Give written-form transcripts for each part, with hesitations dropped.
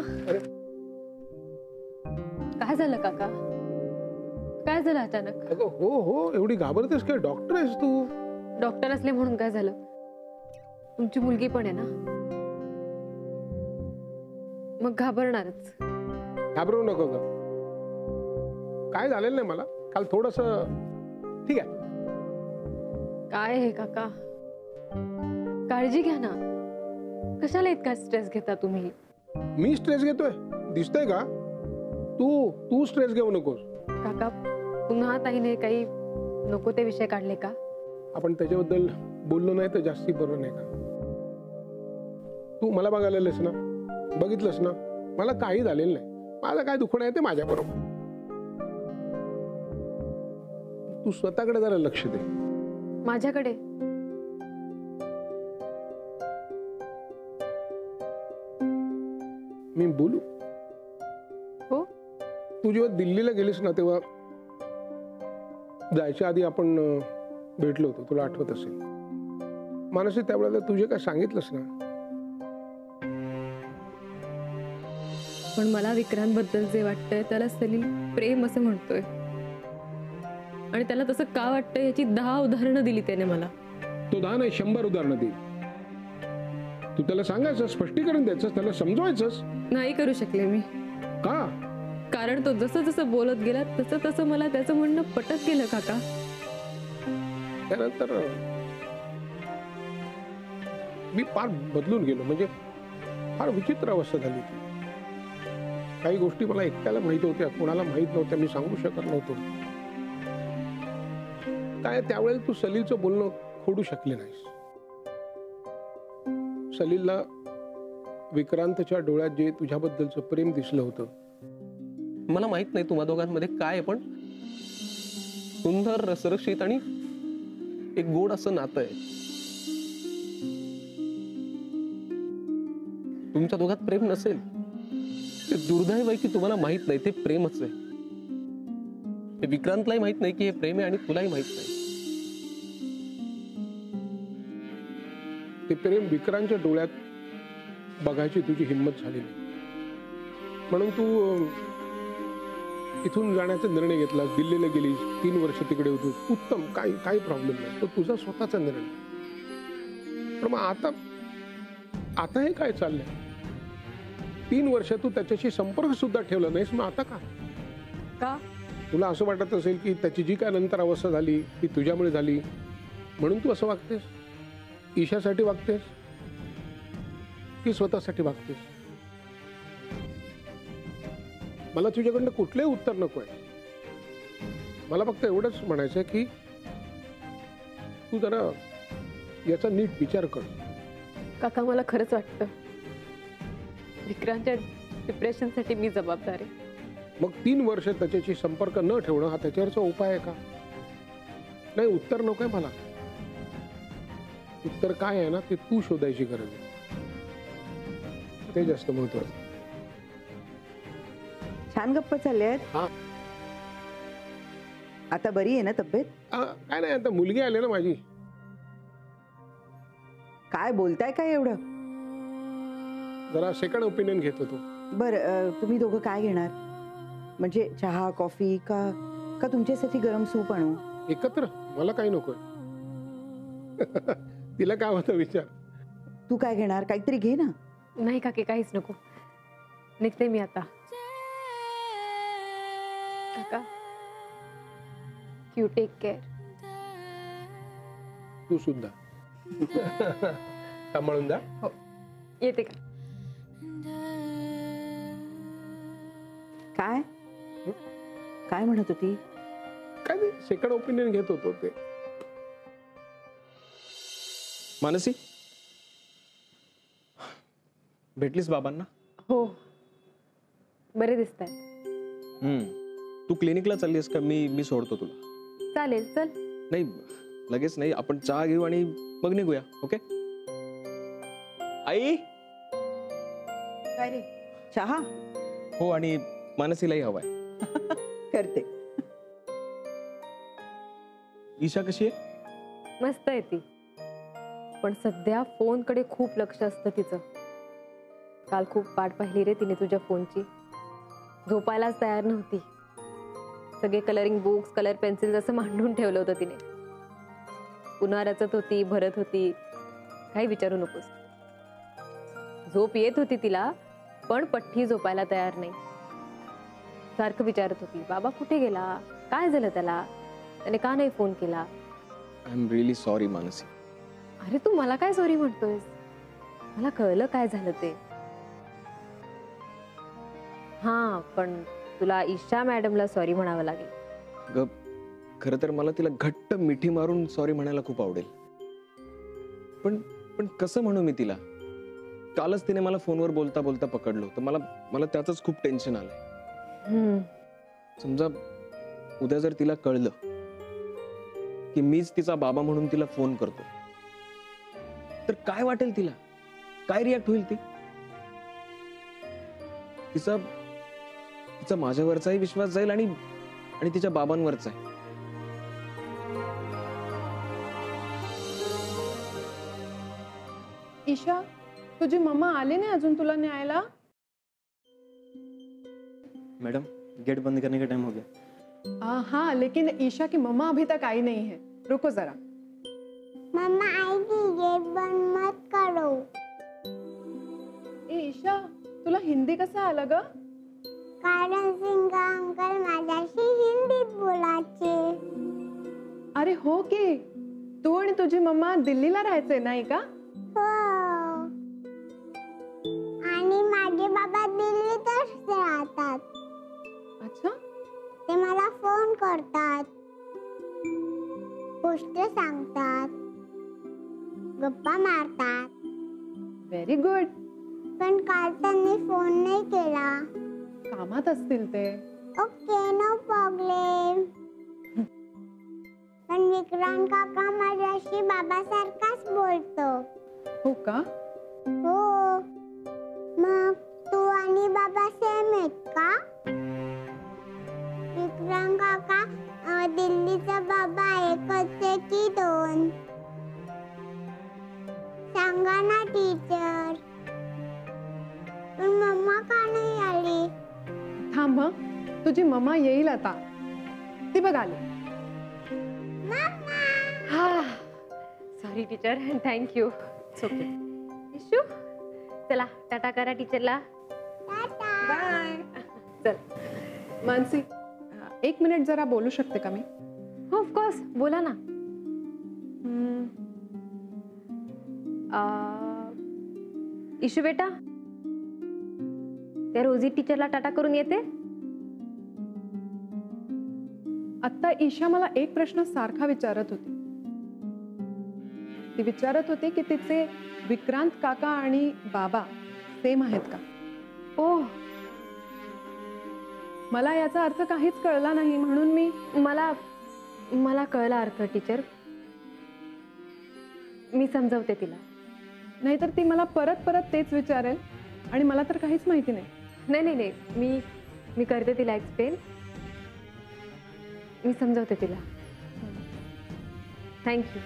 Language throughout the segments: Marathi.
अरे काय झालं काका? काय झालं अचानक? अगं हो हो, एवढी घाबरतेस काय? डॉक्टर आहेस तू. डॉक्टर असले म्हणून काय झालं? तुमची मुलगी पण आहे ना, मग घाबरणारच. घाबरू नको ग. काय झालेलं नाही मला. काल थोडस ठीक आहे. काय हे काका, काळजी घ्या ना. कशाला इतका स्ट्रेस घेता तुम्ही? मी स्ट्रेस घेतोय दिसतंय का? तू तू स्ट्रेस घेऊ नकोस. काका, पुन्हा ताईने काही नको ते विषय काढले का? आपण त्याच्याबद्दल बोललो नाही तर जास्ती बरं नाही का? तू मला बघायला आलेस ना, बघितलंस ना, मला काही झालेलं नाही. माझं काय दुखणं आहे ते माझ्या बरोबर. तू स्वतःकडे जरा लक्ष दे. माझ्याकडे? मी बोलू? हो. तू जेव्हा दिल्लीला गेलीस ना, तेव्हा जायच्या आधी आपण भेटलो होतो, तुला आठवत असेल. मानसी, त्यावेळेला तुझे काय सांगितलंस ना. पण मला विक्रांतबद्दल जे वाटतंय त्याला सलील प्रेम असं म्हणतोय, आणि त्याला तसं का वाटतंय याची 10 उदाहरणं दिली त्याने मला. तो 10 नाही 100 उदाहरणं दे. तू त्याला सांगायचं, स्पष्टीकरण द्यायचं, त्याला समजवायचंस. नाही करू शकले मी. का? कारण तो जसं जसं बोलत गेला तसं तसं मला त्याचं म्हणणं पटत गेलं काका. त्यानंतर मी फार बदलून गेलो. म्हणजे फार विचित्र अवस्था झाली ती. काही गोष्टी मला एकट्याला माहित होत्या, कोणाला माहित नव्हत्या, मी सांगू शकत नव्हतो. काय त्यावेळेला तू सलीलचं बोलणं खोडू शकले नाहीस. सलीलला विक्रांतच्या डोळ्यात जे तुझ्याबद्दलचं प्रेम दिसलं होतं. मला माहित नाही तुम्हा दोघांमध्ये काय आहे, पण सुंदर, रसरशीत आणि एक गोड असं नातं आहे. तुमच्या दोघात प्रेम नसेल ते दुर्दैव आहे की तुम्हाला माहित नाही ते प्रेमच आहे. हे विक्रांतलाही माहित नाही की हे प्रेम आहे आणि तुलाही माहित नाही. ते प्रेम विक्रांतच्या डोळ्यात बघायची तुझी हिंमत झाली नाही, म्हणून तू इथून जाण्याचा निर्णय घेतला. दिल्लीला गेलीस, 3 वर्ष तिकडे होतो. उत्तम, काही प्रॉब्लेम नाही. तो तुझा स्वतःचा निर्णय. पण मग आता हे काय चाललंय? 3 वर्ष तू त्याच्याशी संपर्क सुद्धा ठेवला नाहीस. मग आता का? तुला असं वाटत असेल की त्याची जी काय नंतर अवस्था झाली ती तुझ्यामुळे झाली, म्हणून तू असं वागतेस? ईशासाठी वागतेस की स्वतःसाठी वागतेस? मला तुझ्याकडनं कुठलंही उत्तर नको आहे. मला फक्त एवढंच म्हणायचं की तू जरा याचा नीट विचार कर. काका, मला खरंच वाटतं विक्रांतच्या डिप्रेशनसाठी मी जबाबदार आहे. मग 3 वर्ष त्याच्याशी संपर्क न ठेवणं हा त्याच्यावरचा उपाय आहे का? नाही, उत्तर नको आहे मला. उत्तर काय आहे ना, ते तू शोधायची गरज आहे. ते जास्त महत्वाचं. छान गप्पा चालल्या आहेत. हा, आता बरी आहे ना तब्येत? काय नाही, आता मुलगी आली ना माझी. काय बोलताय काय एवढं? जरा सेकंड ओपिनियन घेत होतो. बरं, तुम्ही दोघं काय घेणार? म्हणजे चहा, कॉफी का तुमच्यासाठी गरम सूप आणू? एकत्र? मला काही नकोय. तिला काय होतं विचार. तू काय घेणार? काहीतरी घे ना. नाही काकी, काहीच नको. निघते मी आता. काका, यू टेक केअर. तू सुद्धा सांभाळून जा. हो, येते का? काय म्हणत होती? काय नाही, सेकंड ओपिनियन घेत होतो ते. मानसी, भेटलीस बाबांना? हो, बरे दिसताय. तू क्लिनिकला चाललीस का? मी सोडतो तुला. चालेल, चल. नाही, लगेच नाही, आपण चहा घेऊ आणि मग निघूया. ओके? आई? काय रे, चहा? हो, आणि मानसीलाही हवाय. करते. ईशा कशी आहे? मस्त आहे ती, पण सध्या फोनकडे खूप लक्ष असतं तिचं. काल खूप वाट पाहिली रे तिने तुझ्या फोनची. झोपायलाच तयार नव्हती. सगळे कलरिंग बुक्स, कलर पेन्सिल्स असं मांडून ठेवलं होतं तिने. पुन्हा रचत होती, भरत होती, काही विचारू नकोस. झोप येत होती तिला, पण पठ्ठी झोपायला तयार नाही. सारखं विचारत होती, बाबा कुठे गेला, काय झालं त्याला, त्याने का नाही फोन केला. I am really sorry Mansi. अरे तू मला काय सॉरी म्हणतोयस, मला कळलं काय झालं ते. हा पण तुला ईशा मॅडमला सॉरी म्हणावं लागेल. ग खरं तर मला तिला घट्ट मिठी मारून सॉरी म्हणायला खूप आवडेल, पण पण कसं म्हणू मी तिला. कालच तिने मला फोनवर बोलता बोलता पकडलं होतं. मला त्याचंच खूप टेन्शन आलंय. समजा उद्या जर तिला कळलं की मीच तिचा बाबा म्हणून तिला फोन करतो, तर काय वाटेल तिला, काय रिॲक्ट होईल ती. तिचा माझ्यावरचाही विश्वास जाईल आणि तिच्या बाबांवरचा. ईशा, तुझी मम्मा आले नाही अजून तुला न्यायला? मैडम गेट बंद करने का टाइम हो गया. हाँ, लेकिन ईशा की मम्मा अभी तक आई नहीं है. रुको जरा. मम्मा आएगी, गेट बंद मत करो. ए ईशा, तुला हिंदी कसं आलं ग? कारण सिंगा अंकल माझ्याशी हिंदीत बोलायचे. अरे हो की, तू आणि तुझी मम्मा दिल्लीला राहायचे नाही का? हो, आणि माझे बाबा दिल्लीतच राहतात. अच्छा, ते मला फोन करतात, गोष्ट सांगतात, गप्पा मारतात. Very good. पण काल त्यांनी फोन नाही केला. कामात असतील ते. Okay, no problem. पण विक्रांत काका माझ्याशी बाबासारखाच बोलतो. हो का? हो. मग तू आणि बाबा सेम आहेत का? विक्रांत काका दिल्लीचा बाबा एकच आहे की दोन? सांगा ना टीचर. पण मम्मा का नाही आली? थांब हं, तुझी मम्मा येईल आता. ती बघ आली. हा sorry teacher, thank you. Okay issue, चला टाटा करा टीचरला. बाय. चल मानसी, 1 मिनिट जरा बोलू शकते का मी? हो ऑफकोर्स, बोला ना. इशू बेटा, त्या रोजी टीचरला टाटा करून येते. आता ईशा मला एक प्रश्न सारखा विचारत होती. ती विचारत होती की तिचे विक्रांत काका आणि बाबा सेम आहेत का? ओह, मला याचा अर्थ काहीच कळला नाही, म्हणून मी मला कळला अर्थ टीचर. मी समजावते तिला. नाहीतर ती मला परत परत तेच विचारेल आणि मला तर काहीच माहिती नाही. नाही नाही नाही, मी करते तिला एक्सप्लेन. मी समजावते तिला. थँक्यू.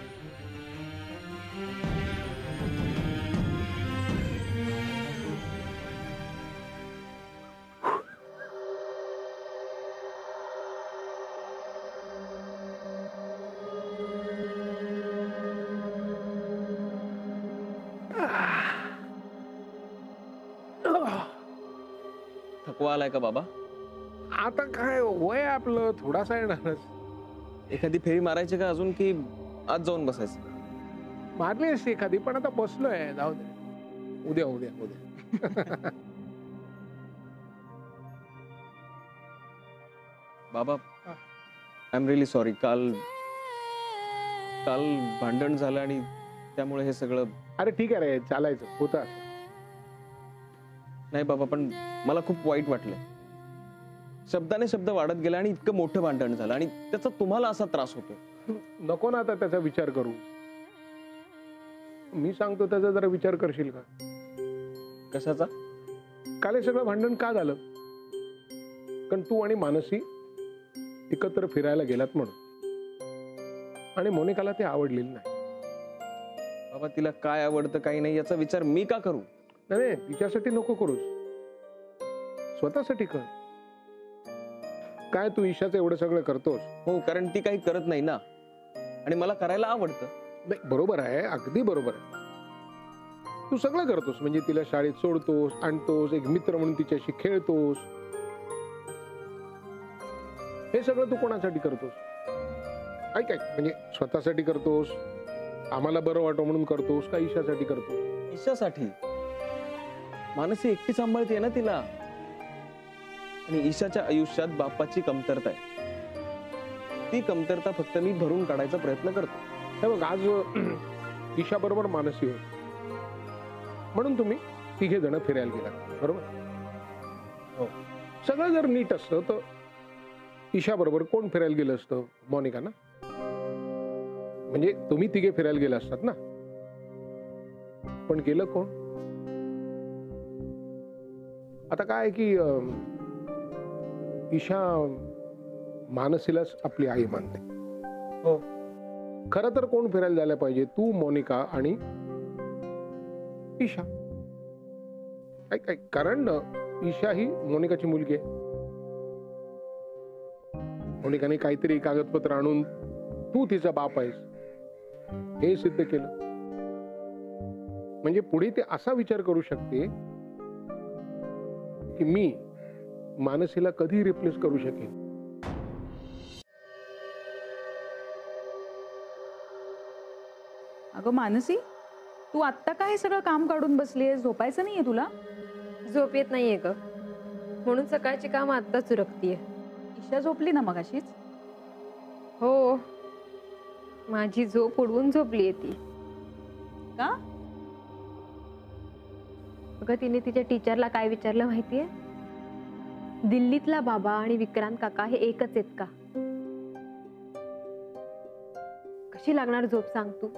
थकवा आलाय का बाबा? आता काय वय आपलं, थोडासा येणारच. एखादी फेरी मारायची का अजून, की आज जाऊन बसायचं? मारली असती एखादी, पण आता बसलोय. जाऊ दे, उद्या उद्या उद्या. बाबा आय एम रिअली सॉरी. काल भांडण झालं आणि त्यामुळे हे सगळं. अरे ठीक आहे रे, चालायचं होतं असं. नाही बाबा, पण मला खूप वाईट वाटलं. शब्दाने शब्द वाढत गेला आणि इतकं मोठं भांडण झालं आणि त्याचा तुम्हाला असा त्रास होतो. नको ना आता त्याचा विचार करू. मी सांगतो त्याचा जरा विचार करशील का? कशाचा? काल हे सगळं भांडण का झालं? कारण तू आणि मानसी एकत्र फिरायला गेलात म्हणून, आणि मोनिकाला ते आवडलेलं नाही. बाबा तिला काय आवडतं काही नाही याचा विचार मी का करू? नाही तिच्यासाठी नको करूस, स्वतःसाठी कर. काय तू ईशाचं एवढं सगळं करतोस? हो, कारण ती काही करत नाही ना, आणि मला करायला आवडतं. नाही बरोबर आहे, अगदी बरोबर आहे. तू सगळं करतोस, म्हणजे तिला शाळेत सोडतोस, आणतोस, एक मित्र म्हणून तिच्याशी खेळतोस. हे सगळं तू कोणासाठी करतोस? ऐक ऐक, म्हणजे स्वतःसाठी करतोस, आम्हाला बरं वाटो म्हणून करतोस, का ईशासाठी करतोस? ईशासाठी. मानसी एकटी सांभाळते ना तिला, आणि ईशाच्या आयुष्यात बापाची कमतरता आहे. ती कमतरता फक्त मी भरून काढायचा प्रयत्न करतो. हे बघ, आज ईशा बरोबर मानसी होत, म्हणून तुम्ही तिघे जण फिरायला गेला, बरोबर? हो. सगळं जर नीट असतं तर ईशा बरोबर कोण फिरायला गेलं असतं? मोनिका ना. म्हणजे तुम्ही तिघे फिरायला गेला असतात ना, पण गेलं कोण? आता काय की ईशा मानसीलाच आपली आई मानते. हो. खरं तर कोण फिरायला जायला पाहिजे? तू, मोनिका आणि ईशा. ऐक ऐक, कारण ईशा ही मोनिकाची मुलगी आहे. मोनिकाने काहीतरी कागदपत्र आणून तू तिचा बाप आहेस हे सिद्ध केलं, म्हणजे पुढे ते असा विचार करू शकते की मी मानसीला कधी रिप्लेस करू शकेन. अगं मानसी, तू आत्ता काय सगळं काम काढून बसलीये? झोपायचं नाहीये तुला? झोप येत नाहीये ग, म्हणून सकाळची काम आत्ताच उरकतीये. ईशा झोपली ना मगाशीच? हो, माझी झोप उडवून झोपलीये ती. का? अगं तिने तिच्या टीचरला काय विचारलं माहितीये? दिल्लीतला बाबा आणि विक्रांत काका हे एकच आहेत का? कशी लागणार झोप सांग तू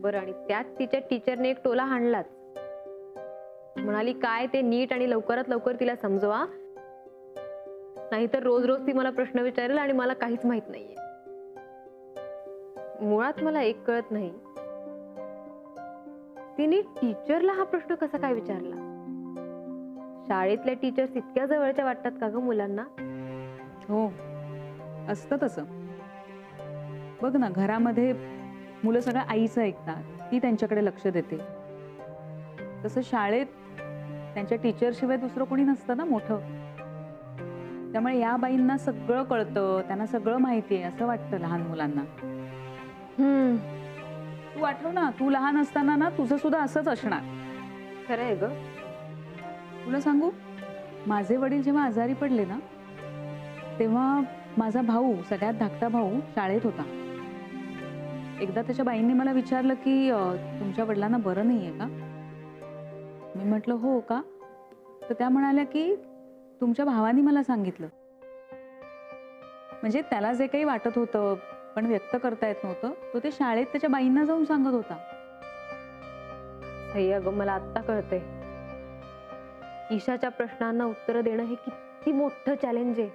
बरं. आणि त्यात तिच्या टीचरने एक टोला हाणलाच. म्हणाली काय ते नीट आणि लवकरात लवकर तिला समजवा, नाहीतर रोज रोज ती मला प्रश्न विचारेल आणि मला काहीच माहित नाहीये. मुळात मला एक कळत नाही, तिने टीचरला हा प्रश्न कसा काय विचारला? शाळेतल्या टीचर्स इतक्या जवळच्या वाटतात का ग मुलांना? हो, असतं तसं. बघ ना, घरामध्ये मुलं सगळं आईचं ऐकतात, ती त्यांच्याकडे लक्ष देते. तसं शाळेत त्यांच्या टीचरशिवाय दुसरं कोणी नसतं ना मोठं. त्यामुळे या बाईंना सगळं कळतं, त्यांना सगळं माहिती आहे असं वाटतं लहान मुलांना. तू आठव ना, तू लहान असताना ना तुझं सुद्धा असंच असणार. खरं आहे ग. तुला सांगू, माझे वडील जेव्हा आजारी पडले ना, तेव्हा माझा भाऊ, सगळ्यात धाकटा भाऊ, शाळेत होता. एकदा त्याच्या बाईंनी मला विचारलं की तुमच्या वडिलांना बरं नाहीये का? मी म्हटलं हो का? तर त्या म्हणाल्या की तुमच्या भावानी मला सांगितलं. म्हणजे त्याला जे काही वाटत होतं पण व्यक्त करता येत नव्हतं, तो ते शाळेत त्याच्या बाईंना जाऊन सांगत होता. सही अगं, मला आत्ता कळतंय ईशाच्या प्रश्नांना उत्तर देणं हे किती मोठं चॅलेंज आहे,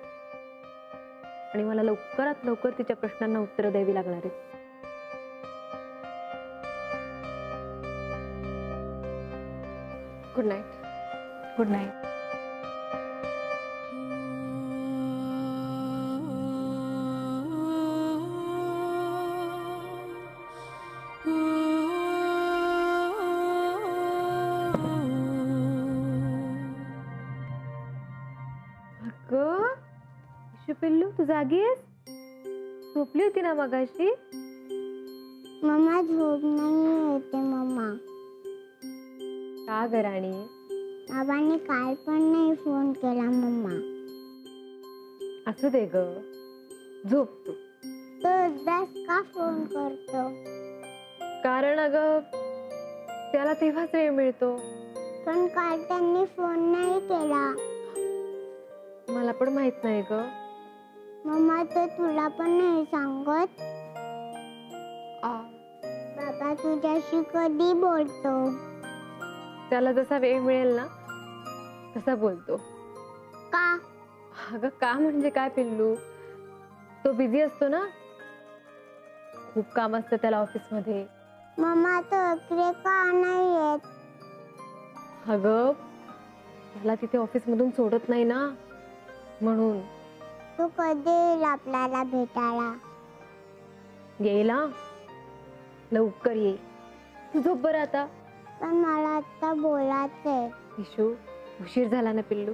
आणि मला लवकरात लवकर तिच्या प्रश्नांना उत्तर द्यावी लागणार आहे. Good night. Good night. पिल्लू, तू जागी आहेस? झोपली होती ना मगाशी? मम्मा झोप नाही येते मम्मा. का ग राणी? बाबांनी काल पण नाही फोन केला मम्मा. असू दे ग, झोप तू. तो एकदाच का फोन करतो? कारण अगं त्याला तेव्हाच वेळ मिळतो. पण काल त्यांनी फोन नाही केला. मला पण माहित नाही ग. मम्मा तर तुला पण नाही सांगत? बाबा तुझ्याशी कधी बोलतो? त्याला जसा वेळ मिळेल ना तसा बोलतो. का? अगं का म्हणजे काय पिल्लू, तो बिझी असतो ना, खूप काम असतं त्याला ऑफिस मध्ये. मम्मा तो इकडे का नाही येत? अगं मला तिथे ऑफिस मधून सोडत नाही ना, म्हणून. तू कधी येईल आपल्याला भेटायला? येईल हा, लवकर येईल. तू झोप बरं आता. पण मला आता बोलायचंय. इशू उशीर झाला ना पिल्लू,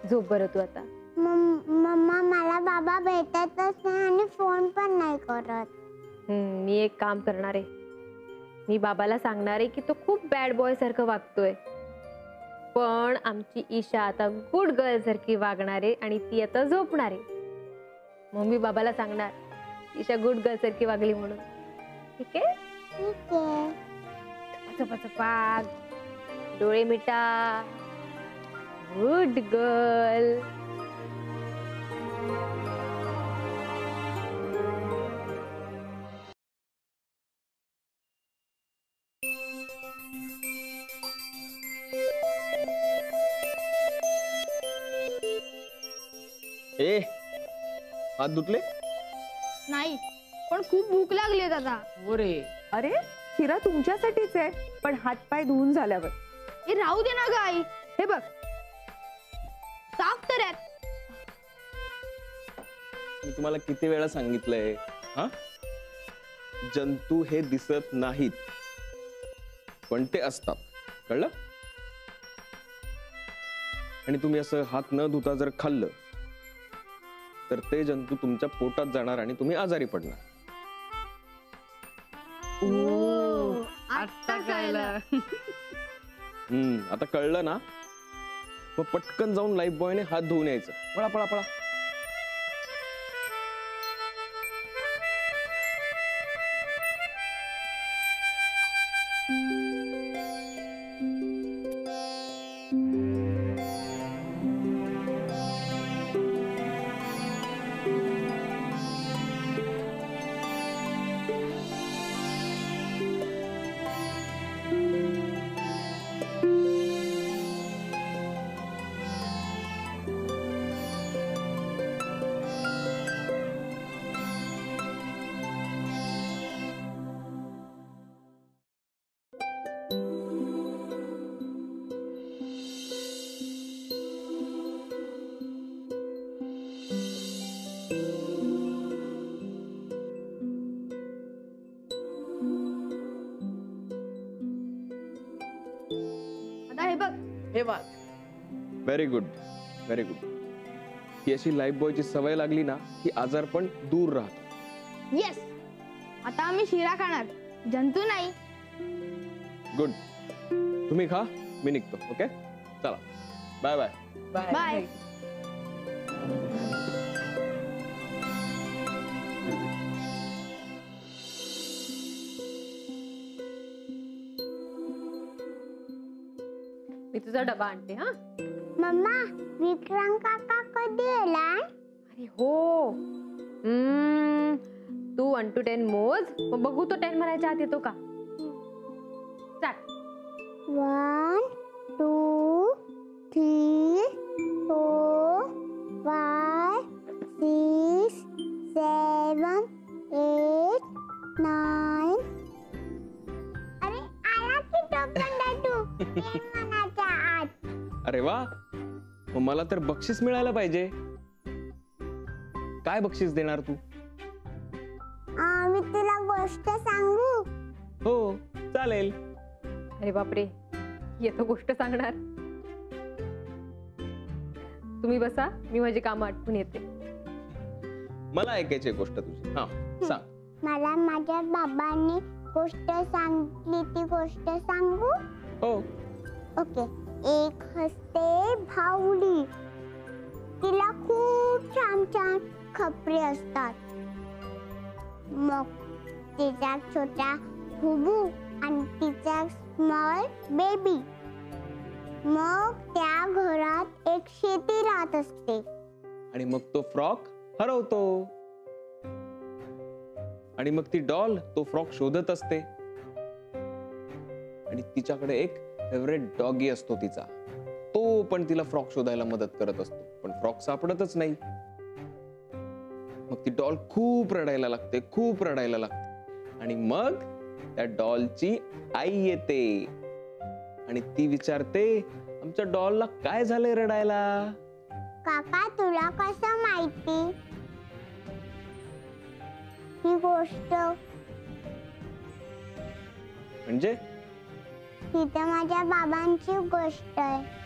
झोप बरं तू आता. मम्मा मला बाबा भेटतच नाही आणि फोन पण नाही करत. मी एक काम करणार आहे. मी बाबाला सांगणार आहे की तो खूप बॅड बॉय सारखं वागतोय, पण आमची ईशा आता गुड गर्ल सारखी वागणार आहे आणि ती आता झोपणार आहे. मग मी बाबाला सांगणार ईशा गुड गर्ल सारखी वागली म्हणून. ठीक आहे? ठीक आहे. चपाचपाग डोळे मिटा. Good girl. ए, हात धुतले? नाही, पण खूप भूक लागली दादा. अरे शिरा तुमच्यासाठीच आहे, पण हातपाय धुवून झाल्यावर. हे राहू दे ना ग आई. हे बघ, साफ तर आहेत. मी तुम्हाला किती वेळा सांगितलंय, हा? जंतू हे दिसत नाहीत, पण ते असतात, कळलं? आणि तुम्ही असं हात न धुता जर खाल्लं तर ते जंतू तुमच्या पोटात जाणार आणि तुम्ही आजारी पडणार. आता कळलं. आता कळलं ना? मग पटकन जाऊन लाईफ बॉयने हात धुवून यायचं. पळा पळा पळा. आता हे बघ. हे बघ. Very good, very good. ही अशी लाईफ बॉयची सवय लागली ना की आजार पण दूर राहत. येस, आता आम्ही शिरा खाणार, जंतू नाही. गुड. तुम्ही खा, मी निघतो. ओके, चला, बाय बाय. बाय. मी तुझा डबा आणते. हा, मम्मा विक्रांत काका कधी येणार? अरे हो. तू 1 to 10 मोज, मग बघू तो 10 म्हणायच्या आत येतो का. चाल. 1 2 3 4 5 6 7 8 9. अरे आला की टोपण तू. 10 म्हणायच्या आत. अरे वा, मग मला तर बक्षीस मिळायला पाहिजे. काय बक्षीस देणार तू? मी तुला गोष्ट सांगू? हो, चालेल. अरे बापरे, येतो गोष्ट सांगणार. तुम्ही बसा, मी माझी कामं आटपून येते. मला ऐकायची आहे गोष्ट तुझी. हा, सांग. मला माझ्या बाबांनी गोष्ट सांगितली ती गोष्ट सांगू? हो. ओके. एक हसते भावडी, तिला खूप छान छान खपरे असतात. मग तिचा छोटा फुबू आणि तिचा स्मॉल बेबी. मग त्या घरात एक शेती राहत असते. आणि मग तो फ्रॉक हरवतो आणि मग ती डॉल तो फ्रॉक शोधत असते आणि तिच्याकडे एक फेवरेट डॉगी असतो तिचा. तो पण तिला फ्रॉक शोधायला मदत करत असतो, पण फ्रॉक सापडतच नाही. मग ती डॉल खूप रडायला लागते, खूप रडायला लागते आणि मग त्या डॉलची आई येते. आणि ती विचारते आमच्या डॉलला काय झालंय रडायला. काका तुला कसं माहिती ही गोष्ट? म्हणजे ही तर माझ्या बाबांची गोष्ट आहे.